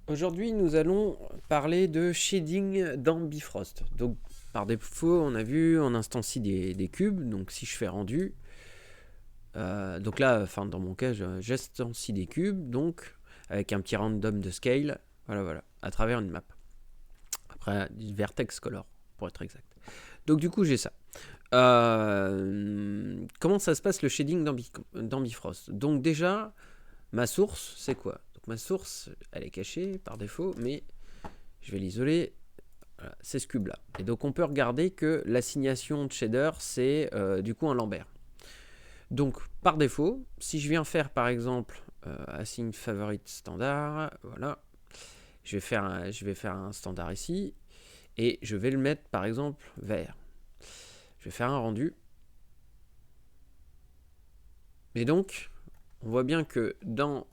Aujourd'hui, nous allons parler de shading dans Bifrost. Donc, par défaut, on a vu, on instancie des cubes. Donc, si je fais rendu, donc là, enfin, dans mon cas, j'instancie des cubes, donc avec un petit random de scale, voilà, à travers une map. Après, du vertex color, pour être exact. Donc, du coup, j'ai ça. Comment ça se passe le shading dans Bifrost? Donc, déjà, ma source, c'est quoi? Donc, ma source, elle est cachée par défaut, mais je vais l'isoler. Voilà, c'est ce cube là. Et donc on peut regarder que l'assignation de shader c'est du coup un Lambert. Donc par défaut, si je viens faire par exemple assign favorite standard, voilà, je vais faire un standard ici et je vais le mettre par exemple vert. Je vais faire un rendu. Et donc on voit bien que dans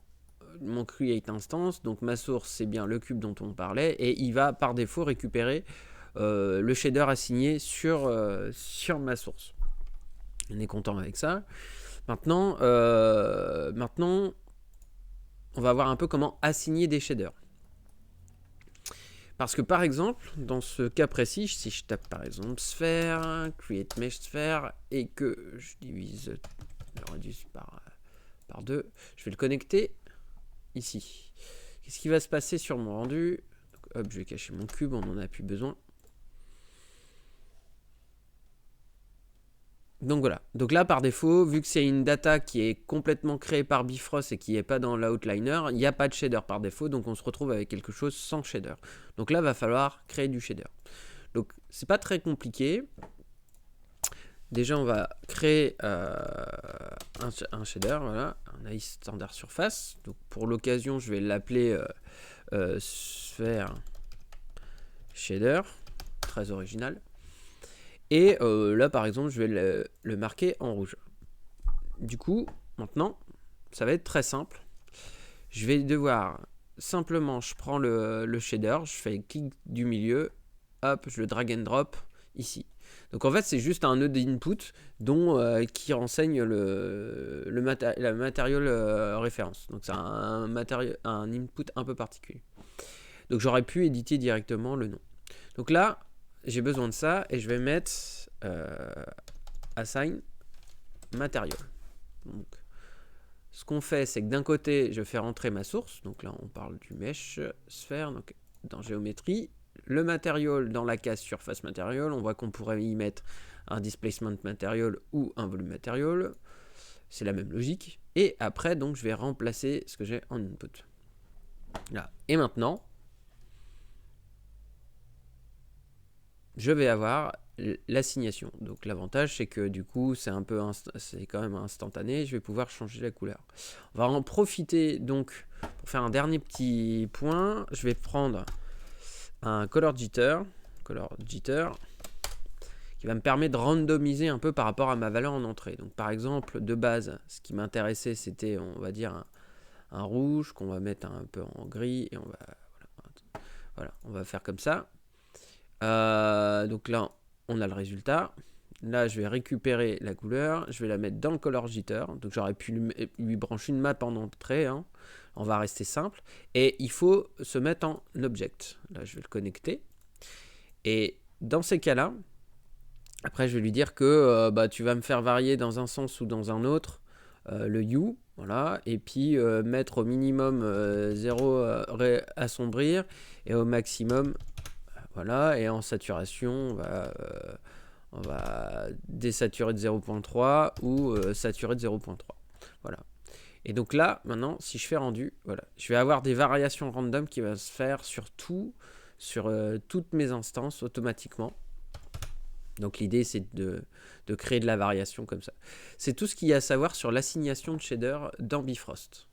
mon create instance, donc ma source c'est bien le cube dont on parlait et il va par défaut récupérer le shader assigné sur ma source. On est content avec ça. Maintenant, on va voir un peu comment assigner des shaders. Parce que par exemple, dans ce cas précis, si je tape par exemple sphère, create mesh sphere, et que je divise le radius par 2, je vais le connecter ici. Qu'est-ce qui va se passer sur mon rendu? Donc, hop, je vais cacher mon cube, on n'en a plus besoin. Donc voilà. Donc là, par défaut, vu que c'est une data qui est complètement créée par Bifrost et qui n'est pas dans l'outliner, il n'y a pas de shader par défaut, donc on se retrouve avec quelque chose sans shader. Donc là, il va falloir créer du shader. Donc c'est pas très compliqué. Déjà, on va créer un shader, voilà, un ice standard surface. Donc pour l'occasion, je vais l'appeler sphère shader, très original. Et là, par exemple, je vais le marquer en rouge. Du coup, maintenant, ça va être très simple. Je vais devoir simplement, je prends le shader, je fais clic du milieu, hop, je le drag and drop ici. Donc en fait, c'est juste un nœud d'input qui renseigne la matériel référence. Donc c'est un input un peu particulier. Donc j'aurais pu éditer directement le nom. Donc là, j'ai besoin de ça et je vais mettre assign material. Donc, ce qu'on fait, c'est que d'un côté, je fais rentrer ma source. Donc là, on parle du mesh sphère, donc dans géométrie. Le material dans la case surface material, on voit qu'on pourrait y mettre un displacement material ou un volume material. C'est la même logique. Et après, donc, je vais remplacer ce que j'ai en input. Là. Et maintenant, je vais avoir l'assignation. Donc l'avantage c'est que du coup c'est quand même instantané, je vais pouvoir changer la couleur. On va en profiter donc pour faire un dernier petit point. Je vais prendre un color jitter qui va me permettre de randomiser un peu par rapport à ma valeur en entrée. Donc par exemple de base ce qui m'intéressait c'était on va dire un rouge qu'on va mettre un peu en gris et on va faire comme ça. Donc là, on a le résultat. Là, je vais récupérer la couleur. Je vais la mettre dans le color jitter. Donc j'aurais pu lui brancher une map en entrée. Hein. On va rester simple. Et il faut se mettre en object. Là, je vais le connecter. Et dans ces cas-là, après, je vais lui dire que tu vas me faire varier dans un sens ou dans un autre le hue. Voilà. Et puis mettre au minimum 0 assombrir et au maximum voilà, et en saturation, on va désaturer de 0.3 ou saturer de 0.3. Voilà. Et donc là, maintenant, si je fais rendu, voilà, je vais avoir des variations random qui vont se faire sur toutes mes instances automatiquement. Donc l'idée, c'est de créer de la variation comme ça. C'est tout ce qu'il y a à savoir sur l'assignation de shader dans Bifrost.